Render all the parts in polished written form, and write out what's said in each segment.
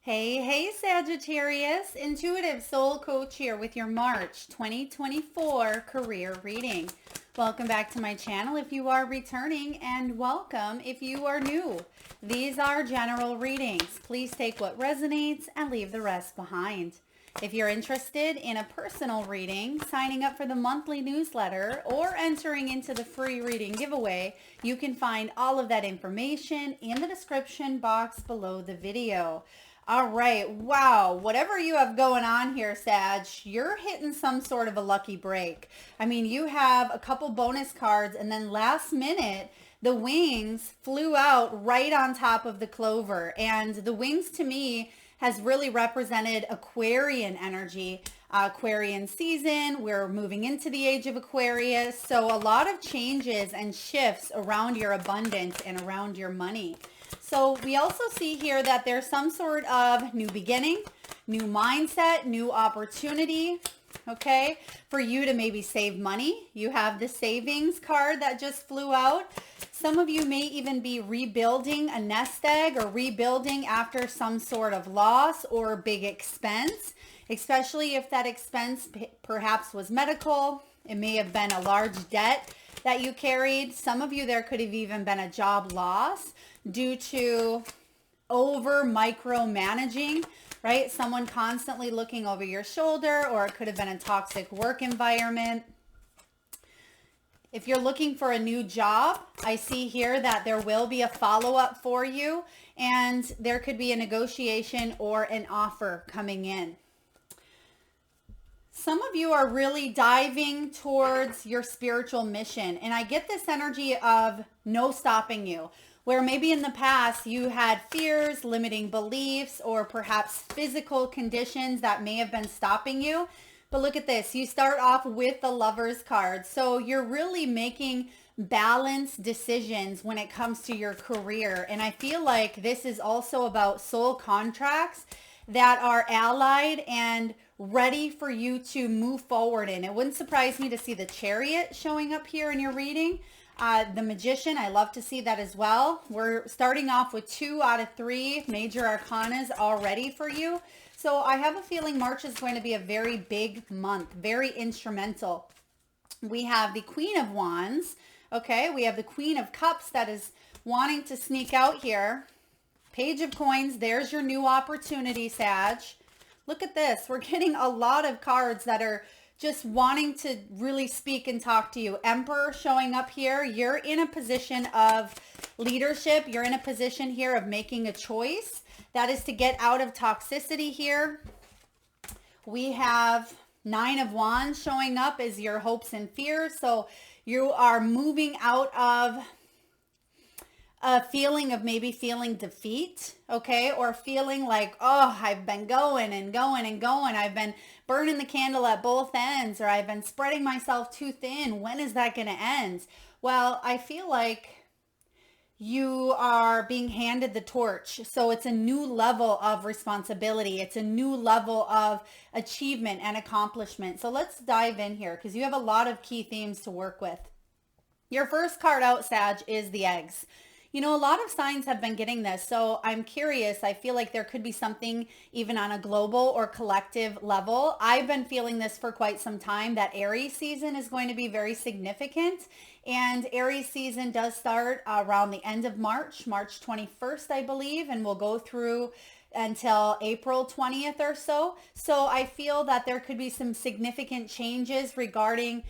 Hey, Sagittarius, Intuitive Soul Coach here with your March 2024 career reading. Welcome back to my channel if you are returning, and welcome if you are new. These are general readings. Please take what resonates and leave the rest behind. If you're interested in a personal reading, signing up for the monthly newsletter, or entering into the free reading giveaway, you can find all of that information in the description box below the video. All right. Wow. Whatever you have going on here, Sag, you're hitting some sort of a lucky break. I mean, you have a couple bonus cards, and then last minute, the wings flew out right on top of the clover. And the wings to me has really represented Aquarian energy. Aquarian season, we're moving into the age of Aquarius. So a lot of changes and shifts around your abundance and around your money. So we also see here that there's some sort of new beginning, new mindset, new opportunity, okay, for you to maybe save money. You have the savings card that just flew out. Some of you may even be rebuilding a nest egg or rebuilding after some sort of loss or big expense, especially if that expense perhaps was medical. It may have been a large debt that you carried. Some of you, there could have even been a job loss due to over micromanaging, right? Someone constantly looking over your shoulder, or it could have been a toxic work environment. If you're looking for a new job, I see here that there will be a follow-up for you, and there could be a negotiation or an offer coming in. Some of you are really diving towards your spiritual mission, and I get this energy of no stopping you, where maybe in the past you had fears, limiting beliefs, or perhaps physical conditions that may have been stopping you. But look at this. You start off with the Lover's card. So you're really making balanced decisions when it comes to your career. And I feel like this is also about soul contracts that are allied and ready for you to move forward in. It wouldn't surprise me to see the Chariot showing up here in your reading. The Magician, I love to see that as well. We're starting off with 2 out of 3 major arcanas already for you. So I have a feeling March is going to be a very big month, very instrumental. We have the Queen of Wands. Okay, we have the Queen of Cups that is wanting to sneak out here. Page of Coins, there's your new opportunity, Sag. Look at this. We're getting a lot of cards that are just wanting to really speak and talk to you. Emperor showing up here. You're in a position of leadership. You're in a position here of making a choice. That is to get out of toxicity here. We have 9 of Wands showing up as your hopes and fears. So you are moving out of a feeling of maybe feeling defeat, okay? Or feeling like, oh, I've been going and going and going. I've been burning the candle at both ends, or I've been spreading myself too thin. When is that going to end? Well, I feel like you are being handed the torch. So it's a new level of responsibility. It's a new level of achievement and accomplishment. So let's dive in here because you have a lot of key themes to work with. Your first card out, Sag, is the eggs. You know, a lot of signs have been getting this, so I'm curious. I feel like there could be something even on a global or collective level. I've been feeling this for quite some time, that Aries season is going to be very significant. And Aries season does start around the end of March, March 21st, I believe, and will go through until April 20th or so. So I feel that there could be some significant changes regarding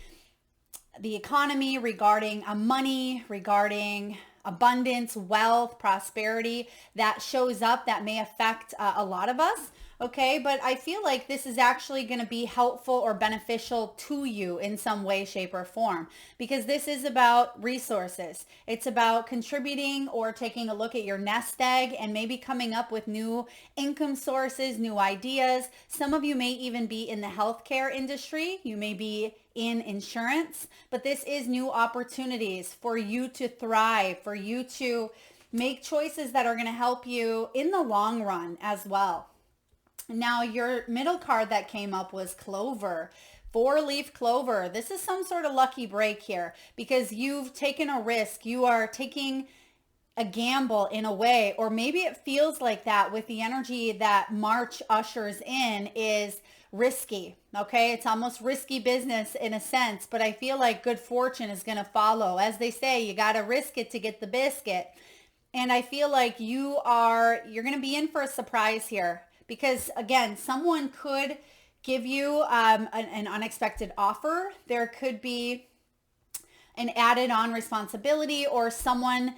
the economy, regarding money, regarding abundance, wealth, prosperity that shows up that may affect a lot of us. Okay, but I feel like this is actually going to be helpful or beneficial to you in some way, shape, or form, because this is about resources. It's about contributing or taking a look at your nest egg and maybe coming up with new income sources, new ideas. Some of you may even be in the healthcare industry. You may be in insurance, but this is new opportunities for you to thrive, for you to make choices that are going to help you in the long run as well. Now, your middle card that came up was Clover. 4-leaf clover. This is some sort of lucky break here because you've taken a risk. You are taking a gamble in a way, or maybe it feels like that with the energy that March ushers in is risky. Okay. It's almost risky business in a sense, but I feel like good fortune is going to follow. As they say, you got to risk it to get the biscuit. And I feel like you're going to be in for a surprise here because again, someone could give you an unexpected offer. There could be an added on responsibility, or someone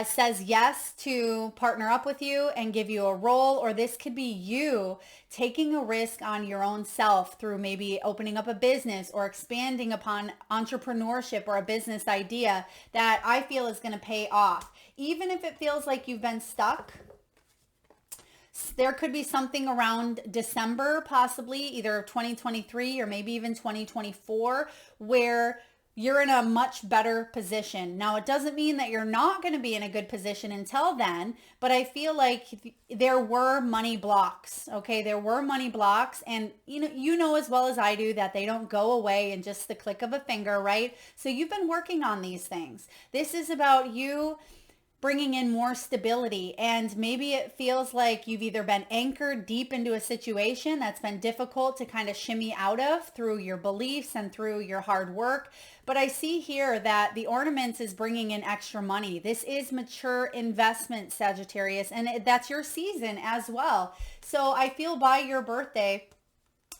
says yes to partner up with you and give you a role, or this could be you taking a risk on your own self through maybe opening up a business or expanding upon entrepreneurship or a business idea that I feel is going to pay off. Even if it feels like you've been stuck, there could be something around December, possibly either 2023 or maybe even 2024, where you're in a much better position. Now, it doesn't mean that you're not going to be in a good position until then, but I feel like there were money blocks. Okay, there were money blocks, and you know as well as I do that they don't go away in just the click of a finger, right? So you've been working on these things. This is about you bringing in more stability, and maybe it feels like you've either been anchored deep into a situation that's been difficult to kind of shimmy out of through your beliefs and through your hard work. But I see here that the ornaments is bringing in extra money. This is mature investment, Sagittarius, and that's your season as well. So I feel by your birthday,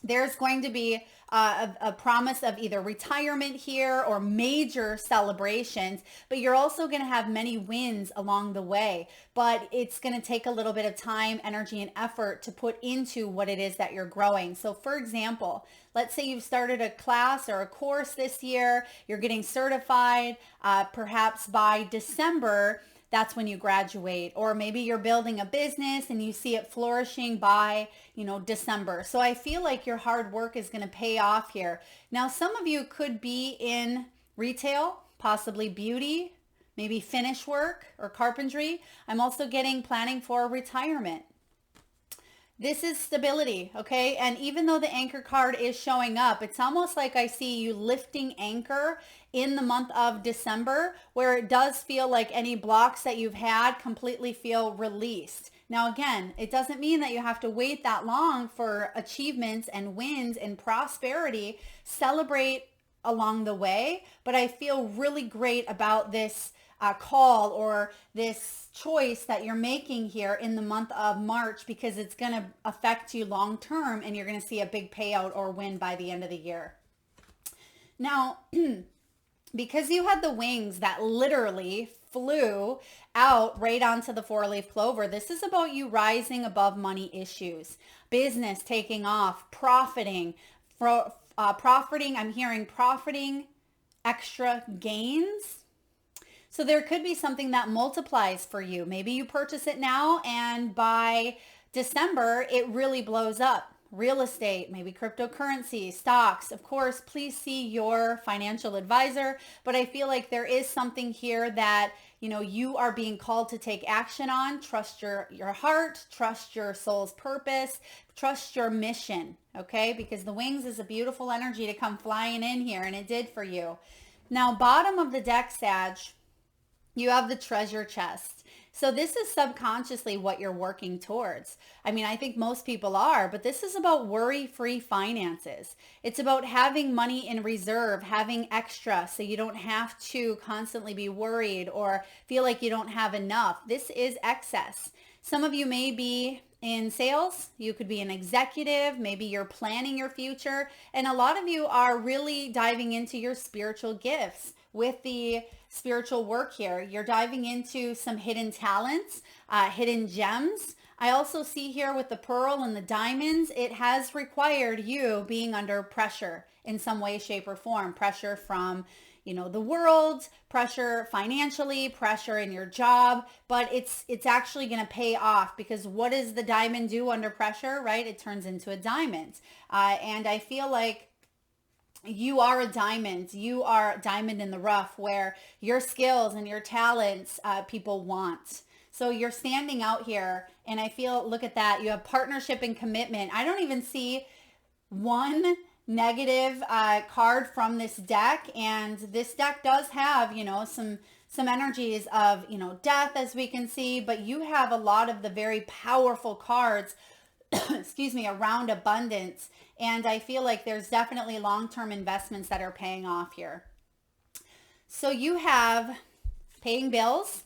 there's going to be a promise of either retirement here or major celebrations, but you're also going to have many wins along the way. But it's going to take a little bit of time, energy, and effort to put into what it is that you're growing. So for example, let's say you've started a class or a course this year, you're getting certified, perhaps by December, that's when you graduate. Or maybe you're building a business and you see it flourishing by, December. So I feel like your hard work is going to pay off here. Now, some of you could be in retail, possibly beauty, maybe finish work or carpentry. I'm also getting planning for retirement. This is stability, okay? And even though the anchor card is showing up, it's almost like I see you lifting anchor in the month of December, where it does feel like any blocks that you've had completely feel released. Now, again, it doesn't mean that you have to wait that long for achievements and wins and prosperity. Celebrate along the way, but I feel really great about this call or this choice that you're making here in the month of March, because it's going to affect you long term and you're going to see a big payout or win by the end of the year. Now, because you had the wings that literally flew out right onto the 4-leaf clover, this is about you rising above money issues, business taking off, profiting, I'm hearing profiting, extra gains. So there could be something that multiplies for you. Maybe you purchase it now and by December, it really blows up. Real estate, maybe cryptocurrency, stocks. Of course, please see your financial advisor. But I feel like there is something here that, you are being called to take action on. Trust your heart, trust your soul's purpose, trust your mission, okay? Because the wings is a beautiful energy to come flying in here, and it did for you. Now, bottom of the deck, Sag, you have the treasure chest. So this is subconsciously what you're working towards. I mean, I think most people are, but this is about worry-free finances. It's about having money in reserve, having extra so you don't have to constantly be worried or feel like you don't have enough. This is excess. Some of you may be in sales, you could be an executive, maybe you're planning your future, and a lot of you are really diving into your spiritual gifts with the spiritual work here. You're diving into some hidden talents, hidden gems. I also see here with the pearl and the diamonds, it has required you being under pressure in some way, shape, or form. Pressure from, the world, pressure financially, pressure in your job, but it's actually going to pay off, because what does the diamond do under pressure, right? It turns into a diamond. And I feel like you are a diamond. You are a diamond in the rough, where your skills and your talents people want. So you're standing out here, and I feel, look at that. You have partnership and commitment. I don't even see one negative card from this deck, and this deck does have, some energies of, death, as we can see, but you have a lot of the very powerful cards, excuse me, around abundance. And I feel like there's definitely long-term investments that are paying off here. So you have paying bills.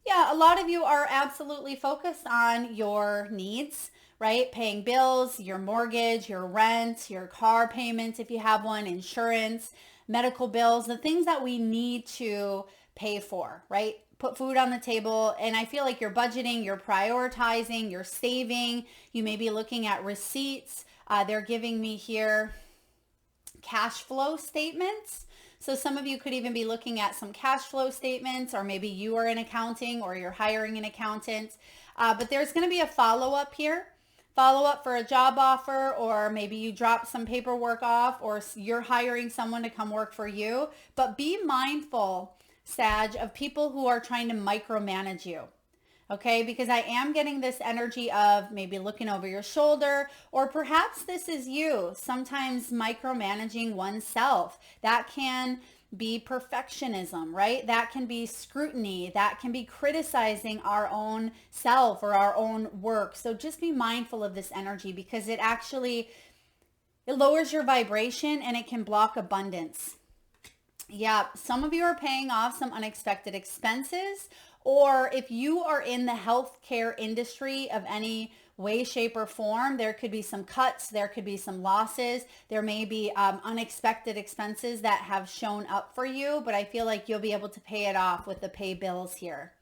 Yeah, a lot of you are absolutely focused on your needs, right? Paying bills, your mortgage, your rent, your car payment if you have one, insurance, medical bills, the things that we need to pay for, right? Put food on the table. And I feel like you're budgeting, you're prioritizing, you're saving. You may be looking at receipts. They're giving me here cash flow statements. So some of you could even be looking at some cash flow statements, or maybe you are in accounting or you're hiring an accountant. But there's going to be a follow-up here. Follow-up for a job offer, or maybe you drop some paperwork off, or you're hiring someone to come work for you. But be mindful, Sag, of people who are trying to micromanage you. Okay, because I am getting this energy of maybe looking over your shoulder, or perhaps this is you sometimes micromanaging oneself. That can be perfectionism, right? That can be scrutiny. That can be criticizing our own self or our own work. So just be mindful of this energy, because it lowers your vibration and it can block abundance. Yeah, some of you are paying off some unexpected expenses, or if you are in the healthcare industry of any way, shape, or form, there could be some cuts, there could be some losses, there may be unexpected expenses that have shown up for you, but I feel like you'll be able to pay it off with the pay bills here.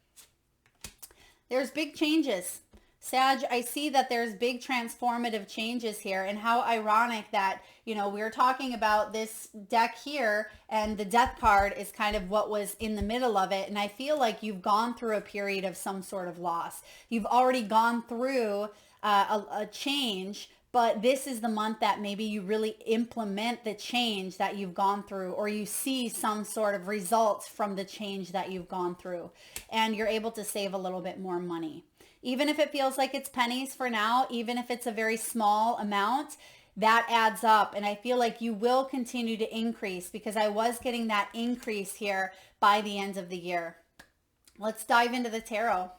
There's big changes. Sag, I see that there's big transformative changes here, and how ironic that, we're talking about this deck here and the death card is kind of what was in the middle of it. And I feel like you've gone through a period of some sort of loss. You've already gone through a change, but this is the month that maybe you really implement the change that you've gone through, or you see some sort of results from the change that you've gone through, and you're able to save a little bit more money. Even if it feels like it's pennies for now, even if it's a very small amount, that adds up. And I feel like you will continue to increase, because I was getting that increase here by the end of the year. Let's dive into the tarot.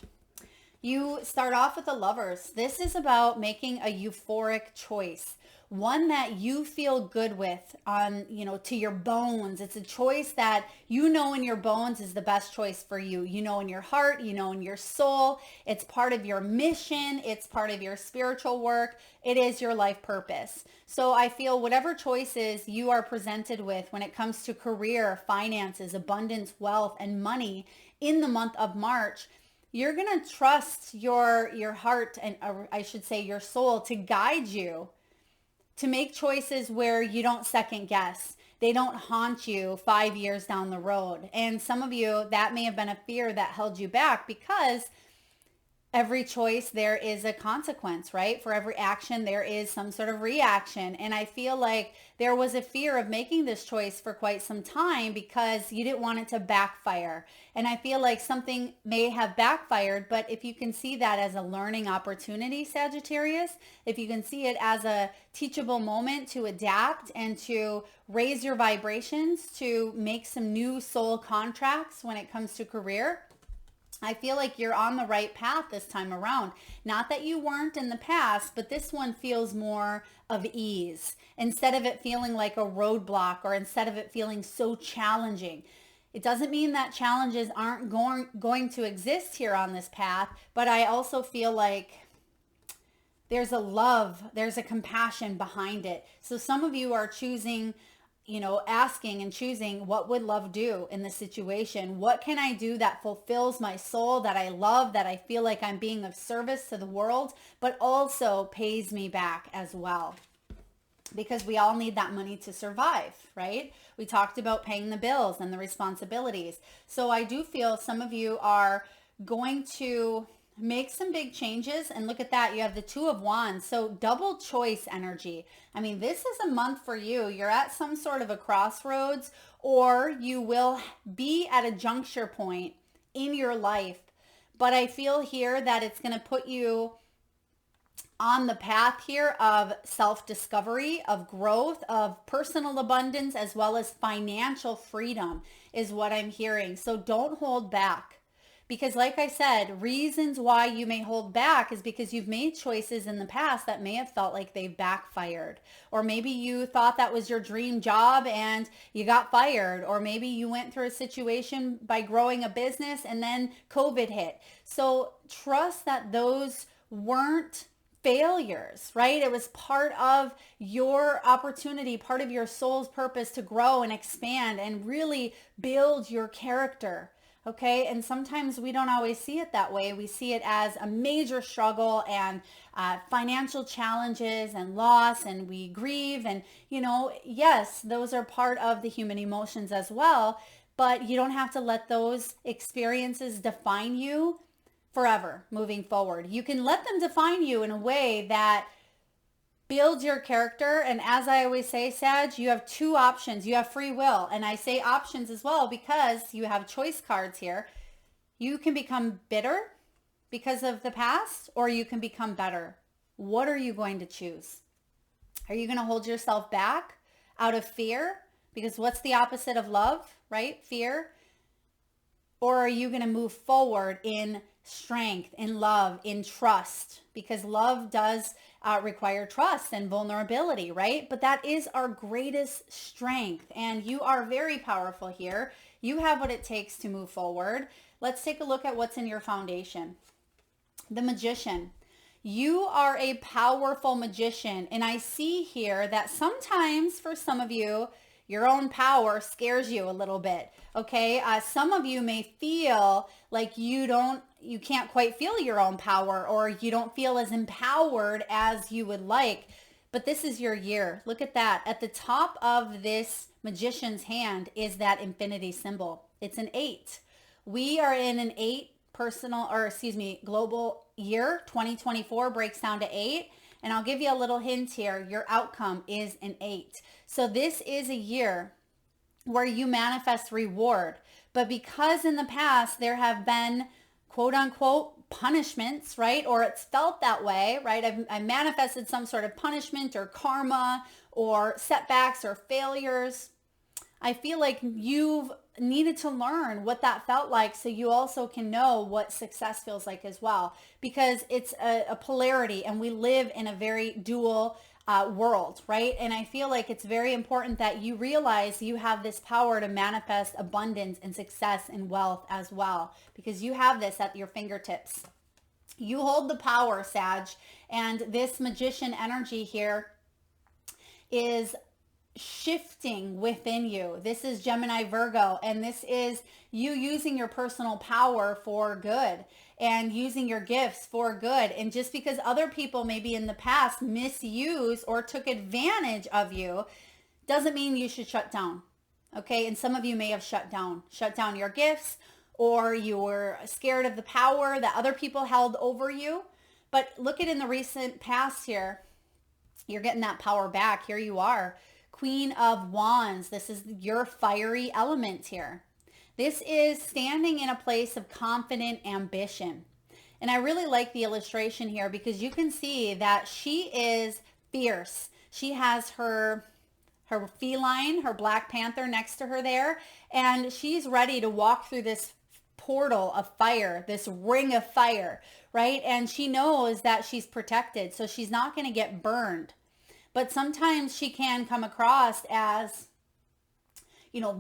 You start off with the Lovers. This is about making a euphoric choice, one that you feel good with on, to your bones. It's a choice that in your bones is the best choice for you. In your heart, in your soul. It's part of your mission. It's part of your spiritual work. It is your life purpose. So I feel whatever choices you are presented with when it comes to career, finances, abundance, wealth, and money in the month of March, you're going to trust your heart, and I should say your soul, to guide you to make choices where you don't second guess. They don't haunt you 5 years down the road. And some of you, that may have been a fear that held you back, because every choice, there is a consequence, right? For every action, there is some sort of reaction. And I feel like there was a fear of making this choice for quite some time because you didn't want it to backfire. And I feel like something may have backfired, but if you can see that as a learning opportunity, Sagittarius, if you can see it as a teachable moment to adapt and to raise your vibrations, to make some new soul contracts when it comes to career, I feel like you're on the right path this time around. Not that you weren't in the past, but this one feels more of ease instead of it feeling like a roadblock, or instead of it feeling so challenging. It doesn't mean that challenges aren't going to exist here on this path, but I also feel like there's a love, there's a compassion behind it. So some of you are choosing, asking and choosing, what would love do in this situation? What can I do that fulfills my soul, that I love, that I feel like I'm being of service to the world, but also pays me back as well? Because we all need that money to survive, right? We talked about paying the bills and the responsibilities. So I do feel some of you are going to make some big changes. And look at that. You have the Two of Wands. So double choice energy. I mean, this is a month for you. You're at some sort of a crossroads, or you will be at a juncture point in your life. But I feel here that it's going to put you on the path here of self-discovery, of growth, of personal abundance, as well as financial freedom is what I'm hearing. So don't hold back. Because like I said, reasons why you may hold back is because you've made choices in the past that may have felt like they backfired. Or maybe you thought that was your dream job and you got fired. Or maybe you went through a situation by growing a business and then COVID hit. So trust that those weren't failures, right? It was part of your opportunity, part of your soul's purpose to grow and expand and really build your character. Okay. And sometimes we don't always see it that way. We see it as a major struggle and financial challenges and loss, and we grieve. And, yes, those are part of the human emotions as well, but you don't have to let those experiences define you forever moving forward. You can let them define you in a way that builds your character. And as I always say, Sag, you have two options. You have free will. And I say options as well because you have choice cards here. You can become bitter because of the past, or you can become better. What are you going to choose? Are you going to hold yourself back out of fear? Because what's the opposite of love, right? Fear. Or are you going to move forward in strength, in love, in trust? Because love does require trust and vulnerability, right? But that is our greatest strength. And you are very powerful here. You have what it takes to move forward. Let's take a look at what's in your foundation. The Magician. You are a powerful magician. And I see here that sometimes for some of you, your own power scares you a little bit. Okay. Some of you may feel like you can't quite feel your own power, or you don't feel as empowered as you would like, but this is your year. Look at that. At the top of this magician's hand is that infinity symbol. It's an 8. We are in an 8 global year. 2024 breaks down to 8. And I'll give you a little hint here. Your outcome is an 8. So this is a year where you manifest reward. But because in the past there have been quote unquote punishments, right? Or it's felt that way, right? I manifested some sort of punishment or karma or setbacks or failures. I feel like you've needed to learn what that felt like so you also can know what success feels like as well, because it's a polarity and we live in a very dual world, right? And I feel like it's very important that you realize you have this power to manifest abundance and success and wealth as well, because you have this at your fingertips. You hold the power, Sag, and this magician energy here is shifting within you. This is Gemini Virgo, and this is you using your personal power for good and using your gifts for good. And just because other people maybe in the past misused or took advantage of you doesn't mean you should shut down. Okay. And some of you may have shut down your gifts, or you were scared of the power that other people held over you. But look at in the recent past here, you're getting that power back. Here you are. Queen of Wands. This is your fiery element here. This is standing in a place of confident ambition. And I really like the illustration here because you can see that she is fierce. She has her feline, her Black Panther next to her there, and she's ready to walk through this portal of fire, this ring of fire, right? And she knows that she's protected, so she's not going to get burned. But sometimes she can come across as,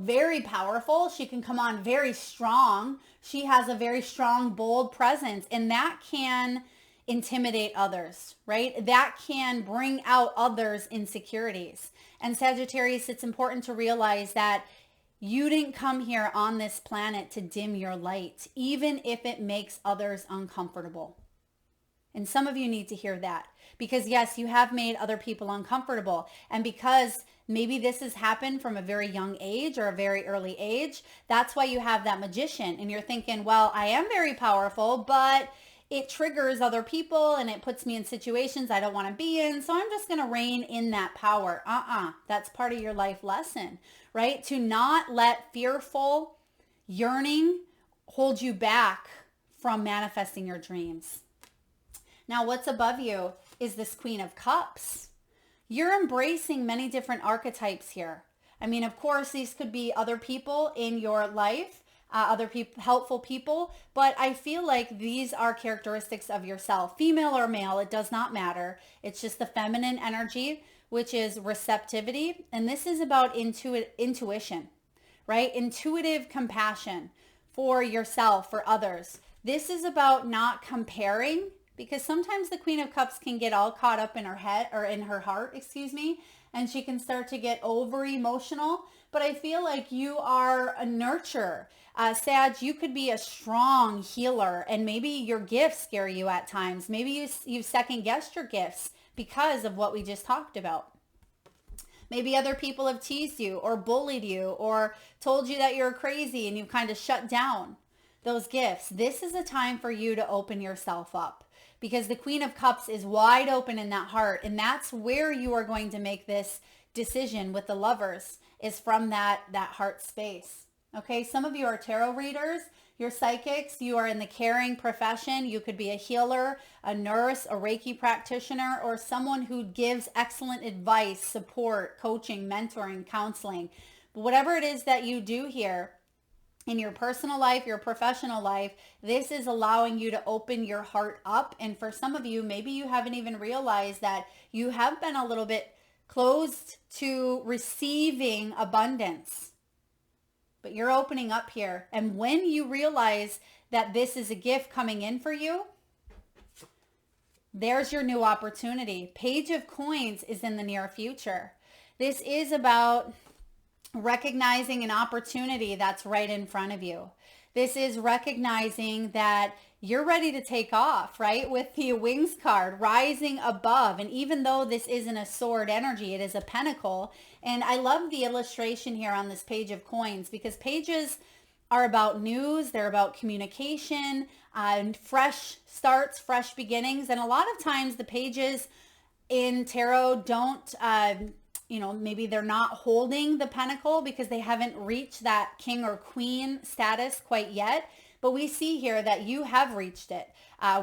very powerful. She can come on very strong. She has a very strong, bold presence, and that can intimidate others, right? That can bring out others' insecurities. And Sagittarius, it's important to realize that you didn't come here on this planet to dim your light, even if it makes others uncomfortable. And some of you need to hear that. Because yes, you have made other people uncomfortable. And because maybe this has happened from a very young age or a very early age, that's why you have that magician. And you're thinking, well, I am very powerful, but it triggers other people and it puts me in situations I don't want to be in. So I'm just going to rein in that power. That's part of your life lesson, right? To not let fearful yearning hold you back from manifesting your dreams. Now, what's above you? is this Queen of Cups. You're embracing many different archetypes here. I mean, of course, these could be other people in your life, other people, helpful people, but I feel like these are characteristics of yourself, female or male, it does not matter. It's just the feminine energy, which is receptivity. And this is about intuition, right? Intuitive compassion for yourself, for others. This is about not comparing, because sometimes the Queen of Cups can get all caught up in her head, or in her heart, excuse me, and she can start to get over emotional. But I feel like you are a nurturer. Sag, you could be a strong healer, and maybe your gifts scare you at times. Maybe you've second guessed your gifts because of what we just talked about. Maybe other people have teased you or bullied you or told you that you're crazy and you kind of shut down those gifts. This is a time for you to open yourself up, because the Queen of Cups is wide open in that heart. And that's where you are going to make this decision with the Lovers, is from that heart space. Okay, some of you are tarot readers, you're psychics, you are in the caring profession. You could be a healer, a nurse, a Reiki practitioner, or someone who gives excellent advice, support, coaching, mentoring, counseling. But whatever it is that you do here in your personal life, your professional life, this is allowing you to open your heart up. And for some of you, maybe you haven't even realized that you have been a little bit closed to receiving abundance. But you're opening up here. And when you realize that this is a gift coming in for you, there's your new opportunity. Page of Coins is in the near future. This is about recognizing an opportunity that's right in front of you. This is recognizing that you're ready to take off, right? With the Wings card, rising above. And even though this isn't a sword energy, it is a pentacle. And I love the illustration here on this Page of Coins, because pages are about news. They're about communication, and fresh starts, fresh beginnings. And a lot of times the pages in tarot don't, maybe they're not holding the pentacle because they haven't reached that king or queen status quite yet. But we see here that you have reached it.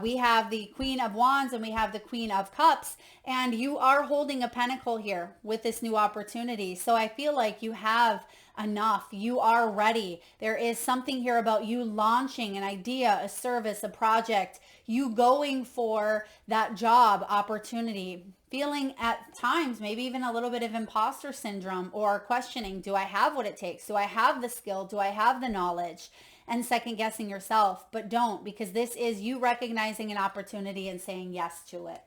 We have the Queen of Wands and we have the Queen of Cups, and you are holding a pentacle here with this new opportunity. So I feel like you have enough. You are ready. There is something here about you launching an idea, a service, a project, you going for that job opportunity, feeling at times maybe even a little bit of imposter syndrome, or questioning, do I have what it takes? Do I have the skill? Do I have the knowledge? And second guessing yourself, but don't, because this is you recognizing an opportunity and saying yes to it.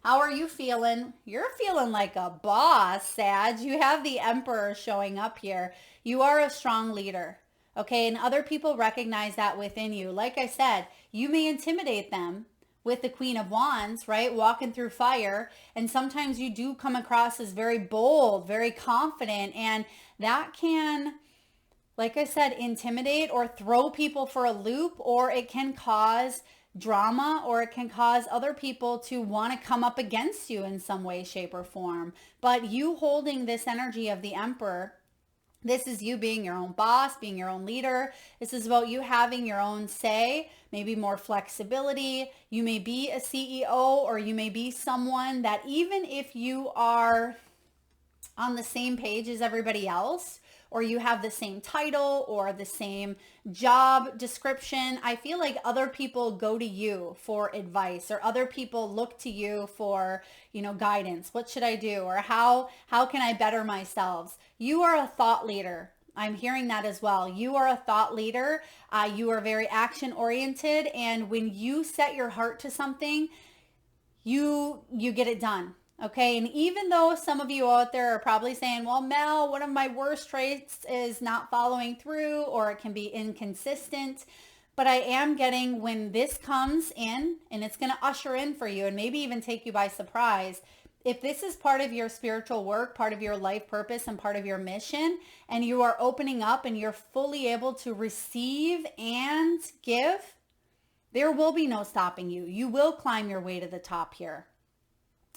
How are you feeling? You're feeling like a boss, Sag. You have the Emperor showing up here. You are a strong leader, okay? And other people recognize that within you. Like I said, you may intimidate them with the Queen of Wands, right? Walking through fire. And sometimes you do come across as very bold, very confident, and that can, like I said, intimidate or throw people for a loop, or it can cause drama, or it can cause other people to want to come up against you in some way, shape, or form. But you holding this energy of the Emperor, this is you being your own boss, being your own leader. This is about you having your own say, maybe more flexibility. You may be a CEO, or you may be someone that, even if you are on the same page as everybody else, or you have the same title or the same job description, I feel like other people go to you for advice, or other people look to you for, guidance. What should I do? Or how can I better myself? You are a thought leader. I'm hearing that as well. You are a thought leader. You are very action oriented. And when you set your heart to something, you get it done. Okay, and even though some of you out there are probably saying, well, Mel, one of my worst traits is not following through, or it can be inconsistent. But I am getting, when this comes in, and it's going to usher in for you and maybe even take you by surprise, if this is part of your spiritual work, part of your life purpose, and part of your mission, and you are opening up and you're fully able to receive and give, there will be no stopping you. You will climb your way to the top here.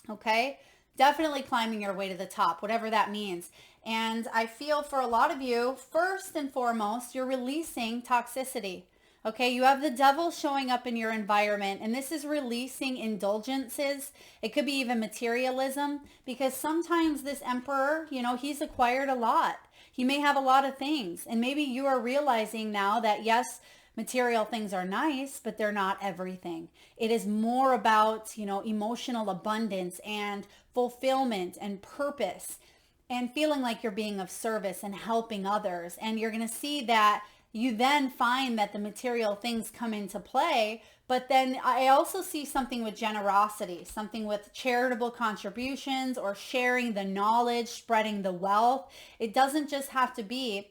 Okay, definitely climbing your way to the top, whatever that means. And I feel for a lot of you, first and foremost, you're releasing toxicity. Okay, you have the devil showing up in your environment, and this is releasing indulgences. It could be even materialism, because sometimes this emperor, he's acquired a lot. He may have a lot of things, and maybe you are realizing now that yes, material things are nice, but they're not everything. It is more about, emotional abundance and fulfillment and purpose and feeling like you're being of service and helping others. And you're going to see that you then find that the material things come into play. But then I also see something with generosity, something with charitable contributions or sharing the knowledge, spreading the wealth. It doesn't just have to be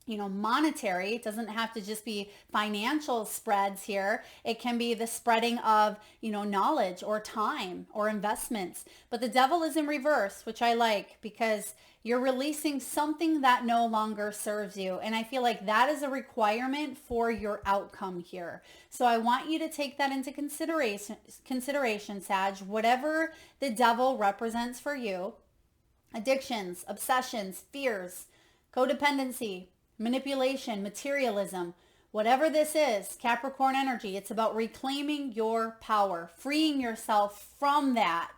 monetary. It doesn't have to just be financial spreads here. It can be the spreading of, knowledge or time or investments. But the devil is in reverse, which I like, because you're releasing something that no longer serves you. And I feel like that is a requirement for your outcome here. So I want you to take that into consideration, Sag, whatever the devil represents for you: addictions, obsessions, fears, codependency, manipulation, materialism, whatever this is, Capricorn energy, it's about reclaiming your power, freeing yourself from that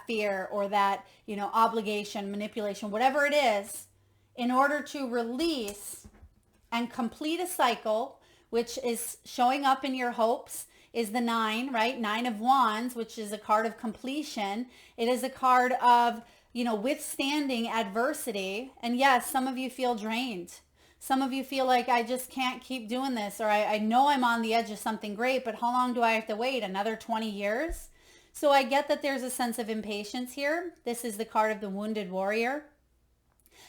fear or that, obligation, manipulation, whatever it is, in order to release and complete a cycle, which is showing up in your hopes, is the 9, right? 9 of Wands, which is a card of completion. It is a card of, withstanding adversity. And yes, some of you feel drained. Some of you feel like, I just can't keep doing this, or I know I'm on the edge of something great, but how long do I have to wait? Another 20 years? So I get that there's a sense of impatience here. This is the card of the wounded warrior.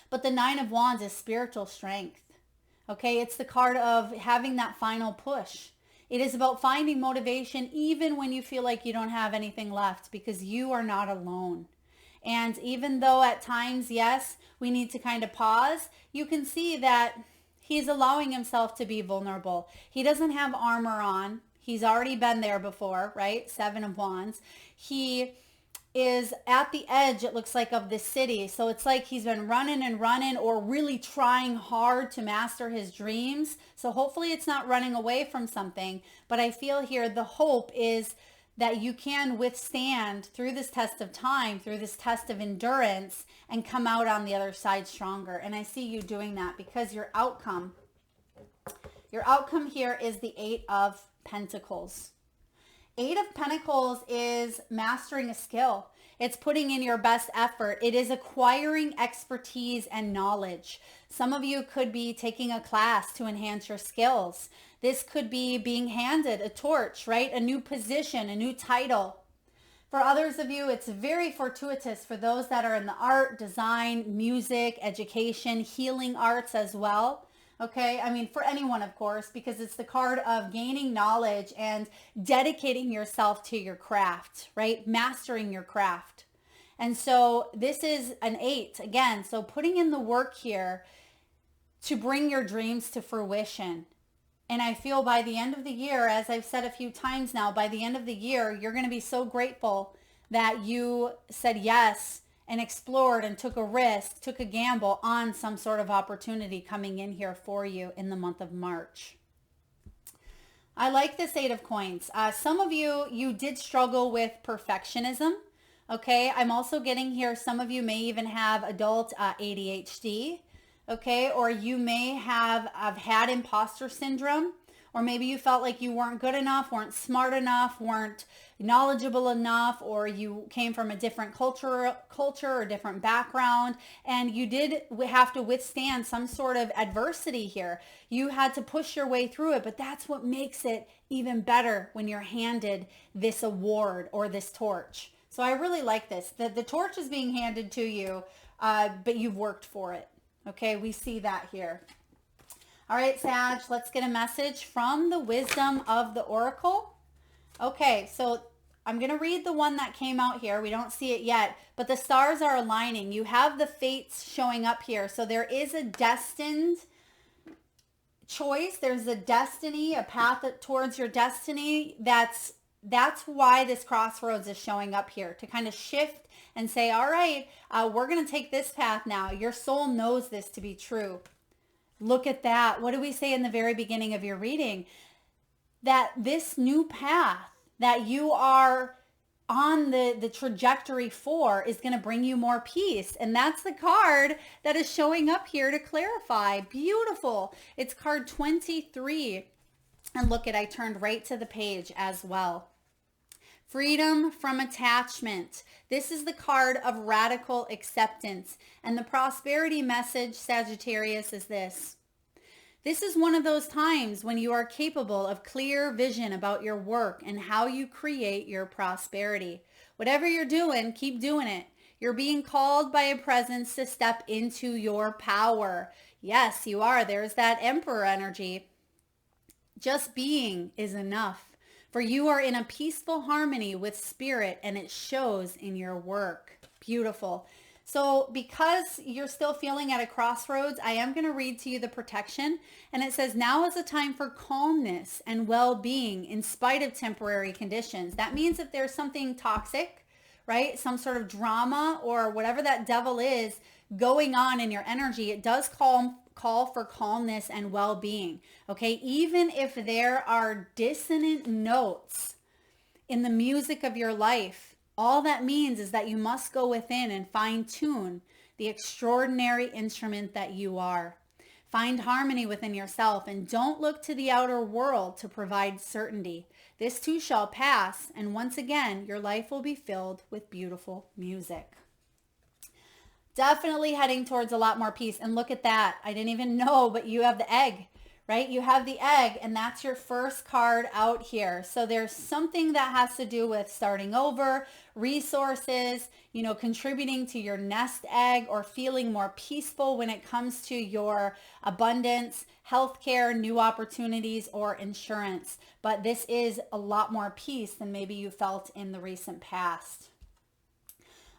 But the 9 of Wands is spiritual strength. Okay, it's the card of having that final push. It is about finding motivation even when you feel like you don't have anything left, because you are not alone. And even though at times, yes, we need to kind of pause, you can see that he's allowing himself to be vulnerable. He doesn't have armor on. He's already been there before, right? 7 of Wands. He is at the edge, it looks like, of the city. So it's like he's been running and running, or really trying hard to master his dreams. So hopefully it's not running away from something. But I feel here the hope is that you can withstand through this test of time, through this test of endurance, and come out on the other side stronger. And I see you doing that, because your outcome here is the 8 of Pentacles. 8 of Pentacles is mastering a skill. It's putting in your best effort. It is acquiring expertise and knowledge. Some of you could be taking a class to enhance your skills. This could be being handed a torch, right? A new position, a new title. For others of you, it's very fortuitous for those that are in the art, design, music, education, healing arts as well. Okay, I mean, for anyone, of course, because it's the card of gaining knowledge and dedicating yourself to your craft, right? Mastering your craft. And so this is an 8 again. So putting in the work here to bring your dreams to fruition. And I feel by the end of the year, as I've said a few times now, by the end of the year, you're going to be so grateful that you said yes and explored and took a risk, took a gamble on some sort of opportunity coming in here for you in the month of March. I like this 8 of coins. Some of you did struggle with perfectionism. Okay, I'm also getting here, some of you may even have adult ADHD. Okay, or you may have had imposter syndrome, or maybe you felt like you weren't good enough, weren't smart enough, weren't knowledgeable enough, or you came from a different culture or different background, and you did have to withstand some sort of adversity here. You had to push your way through it, but that's what makes it even better when you're handed this award or this torch. So I really like this. The torch is being handed to you, but you've worked for it. Okay, we see that here. All right, Sag, let's get a message from the wisdom of the Oracle. Okay, so I'm going to read the one that came out here. We don't see it yet, but the stars are aligning. You have the fates showing up here. So there is a destined choice. There's a destiny, a path towards your destiny. That's why this crossroads is showing up here, to kind of shift and say, all right, we're going to take this path now. Your soul knows this to be true. Look at that. What do we say in the very beginning of your reading? that this new path that you are on the trajectory for is going to bring you more peace. And that's the card that is showing up here to clarify. Beautiful. It's card 23. And look I turned right to the page as well. Freedom from attachment. This is the card of radical acceptance. And the prosperity message, Sagittarius, is this. This is one of those times when you are capable of clear vision about your work and how you create your prosperity. Whatever you're doing, keep doing it. You're being called by a presence to step into your power. Yes, you are. There's that Emperor energy. Just being is enough. For you are in a peaceful harmony with spirit, and it shows in your work. Beautiful. So because you're still feeling at a crossroads, I am going to read to you the protection. And it says, now is a time for calmness and well-being in spite of temporary conditions. That means if there's something toxic, right, some sort of drama or whatever that devil is going on in your energy, it does call for calmness and well-being. Okay, even if there are dissonant notes in the music of your life, all that means is that you must go within and fine-tune the extraordinary instrument that you are. Find harmony within yourself and don't look to the outer world to provide certainty. This too shall pass, and once again, your life will be filled with beautiful music. Definitely heading towards a lot more peace. And look at that. I didn't even know, but you have the egg, right? You have the egg, and that's your first card out here. So there's something that has to do with starting over, resources, contributing to your nest egg, or feeling more peaceful when it comes to your abundance, healthcare, new opportunities, or insurance. But this is a lot more peace than maybe you felt in the recent past.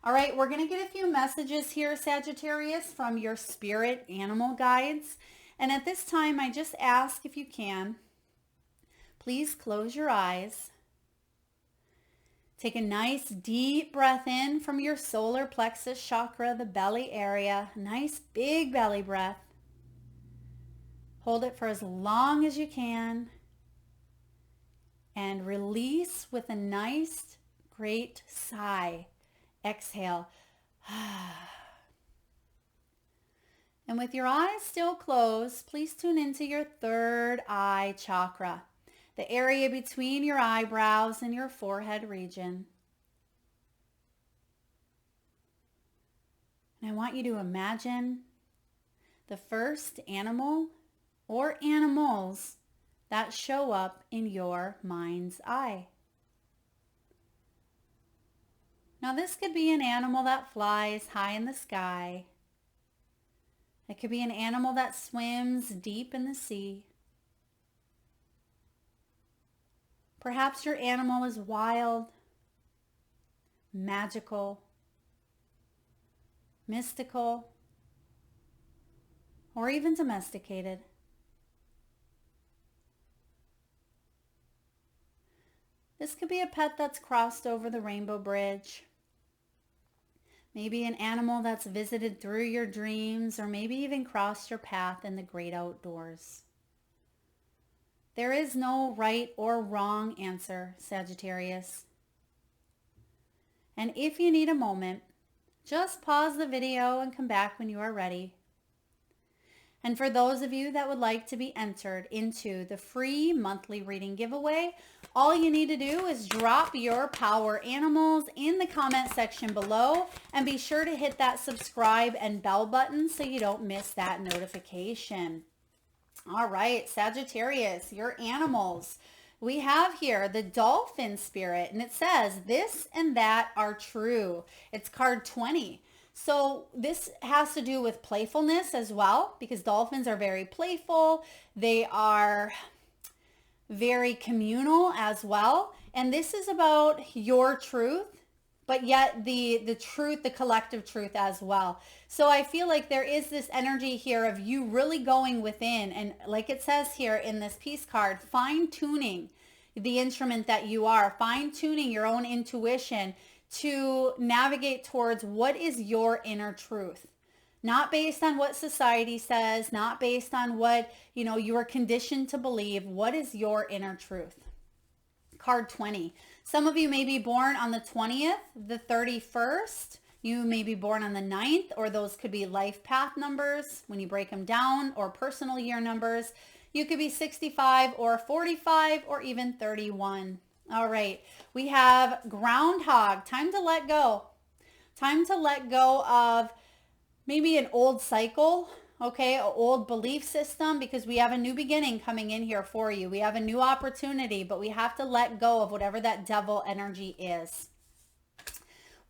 All right, we're going to get a few messages here, Sagittarius, from your spirit animal guides. And at this time, I just ask, if you can, please close your eyes. Take a nice deep breath in from your solar plexus chakra, the belly area. Nice big belly breath. Hold it for as long as you can. And release with a nice, great sigh. Exhale. And with your eyes still closed, please tune into your third eye chakra, the area between your eyebrows and your forehead region. And I want you to imagine the first animal or animals that show up in your mind's eye. Now this could be an animal that flies high in the sky. It could be an animal that swims deep in the sea. Perhaps your animal is wild, magical, mystical, or even domesticated. This could be a pet that's crossed over the rainbow bridge. Maybe an animal that's visited through your dreams, or maybe even crossed your path in the great outdoors. There is no right or wrong answer, Sagittarius. And if you need a moment, just pause the video and come back when you are ready. And for those of you that would like to be entered into the free monthly reading giveaway, all you need to do is drop your power animals in the comment section below, and be sure to hit that subscribe and bell button so you don't miss that notification. All right, Sagittarius, your animals. We have here the dolphin spirit, and it says, this and that are true. It's card 20. So this has to do with playfulness as well, because dolphins are very playful. They are very communal as well. And this is about your truth, but yet the truth, the collective truth as well. So I feel like there is this energy here of you really going within, and like it says here in this peace card, fine-tuning the instrument that you are, fine-tuning your own intuition to navigate towards what is your inner truth. Not based on what society says, not based on what, you are conditioned to believe. What is your inner truth? Card 20. Some of you may be born on the 20th, the 31st. You may be born on the 9th, or those could be life path numbers when you break them down, or personal year numbers. You could be 65 or 45 or even 31. All right. We have groundhog. Time to let go. Time to let go of maybe an old cycle, okay, an old belief system, because we have a new beginning coming in here for you. We have a new opportunity, but we have to let go of whatever that devil energy is.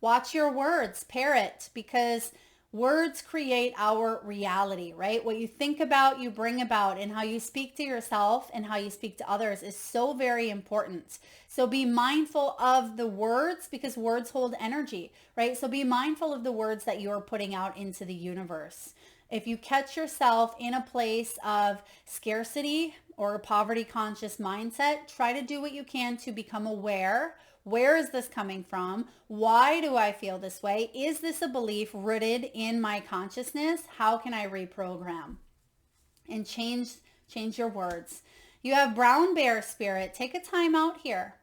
Watch your words, parrot, because words create our reality, right? What you think about, you bring about, and how you speak to yourself and how you speak to others is so very important. So be mindful of the words, because words hold energy, right? So be mindful of the words that you are putting out into the universe. If you catch yourself in a place of scarcity or a poverty conscious mindset, try to do what you can to become aware. Where is this coming from? Why do I feel this way? Is this a belief rooted in my consciousness? How can I reprogram? And change your words. You have brown bear spirit. Take a time out here.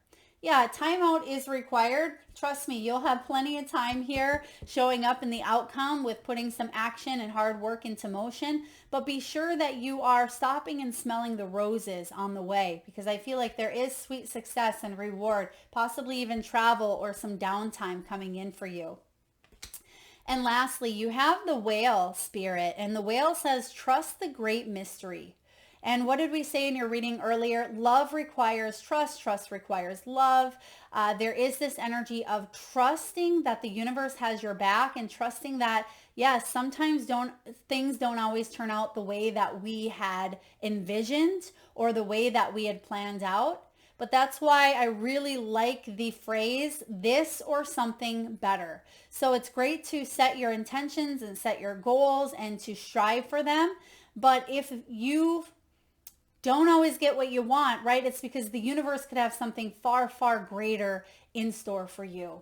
Yeah, timeout is required. Trust me, you'll have plenty of time here showing up in the outcome with putting some action and hard work into motion. But be sure that you are stopping and smelling the roses on the way, because I feel like there is sweet success and reward, possibly even travel or some downtime coming in for you. And lastly, you have the whale spirit, and the whale says, trust the great mystery. And what did we say in your reading earlier? Love requires trust. Trust requires love. There is this energy of trusting that the universe has your back, and trusting that, yes, sometimes things don't always turn out the way that we had envisioned or the way that we had planned out. But that's why I really like the phrase, this or something better. So it's great to set your intentions and set your goals and to strive for them. But if you don't always get what you want, right? It's because the universe could have something far, far greater in store for you.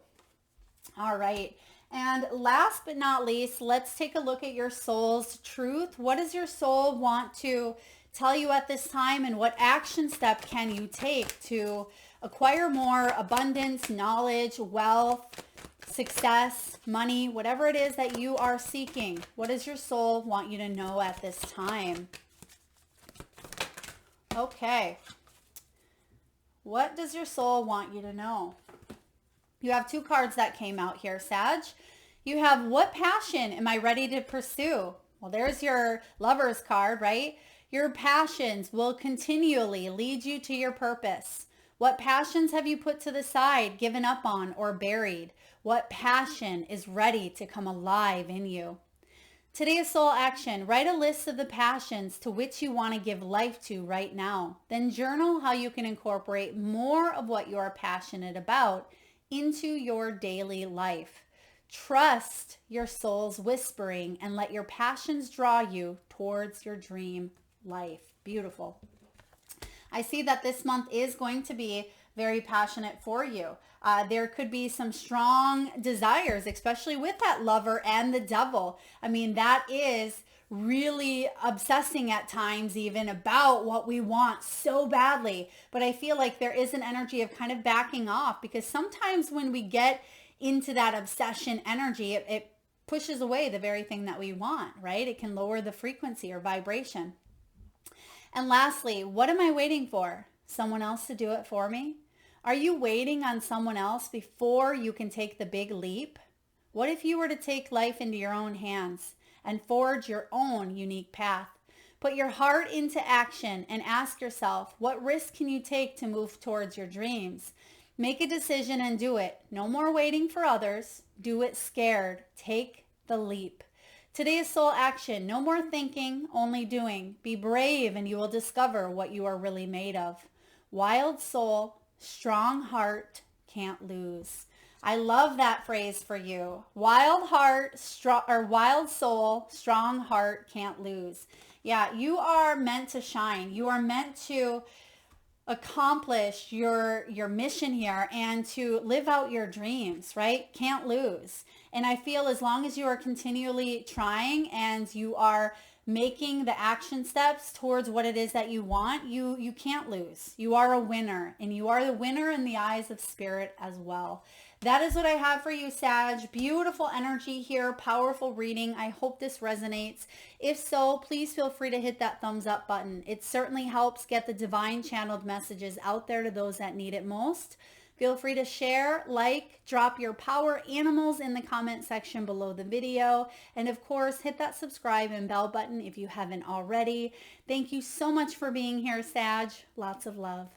All right. And last but not least, let's take a look at your soul's truth. What does your soul want to tell you at this time, and what action step can you take to acquire more abundance, knowledge, wealth, success, money, whatever it is that you are seeking? What does your soul want you to know at this time? Okay. What does your soul want you to know? You have two cards that came out here, Sag. You have, what passion am I ready to pursue? Well, there's your Lover's card, right? Your passions will continually lead you to your purpose. What passions have you put to the side, given up on, or buried? What passion is ready to come alive in you? Today's soul action, write a list of the passions to which you want to give life to right now. Then journal how you can incorporate more of what you are passionate about into your daily life. Trust your soul's whispering and let your passions draw you towards your dream life. Beautiful. I see that this month is going to be very passionate for you. There could be some strong desires, especially with that Lover and the Devil. I mean, that is really obsessing at times even about what we want so badly. But I feel like there is an energy of kind of backing off, because sometimes when we get into that obsession energy, it pushes away the very thing that we want, right? It can lower the frequency or vibration. And lastly, what am I waiting for? Someone else to do it for me? Are you waiting on someone else before you can take the big leap? What if you were to take life into your own hands and forge your own unique path? Put your heart into action and ask yourself, what risk can you take to move towards your dreams? Make a decision and do it. No more waiting for others. Do it scared. Take the leap. Today is soul action. No more thinking, only doing. Be brave and you will discover what you are really made of. Wild soul, strong heart, can't lose. I love that phrase for you. Wild heart, wild soul, strong heart, can't lose. Yeah, you are meant to shine. You are meant to accomplish your mission here and to live out your dreams, right? Can't lose. And I feel as long as you are continually trying and you are making the action steps towards what it is that you want, you can't lose. You are a winner, and you are the winner in the eyes of spirit as well. That is what I have for you, Sag. Beautiful energy here, powerful reading. I hope this resonates. If so, please feel free to hit that thumbs up button. It certainly helps get the divine channeled messages out there to those that need it most. Feel free to share, like, drop your power animals in the comment section below the video. And of course, hit that subscribe and bell button if you haven't already. Thank you so much for being here, Sag. Lots of love.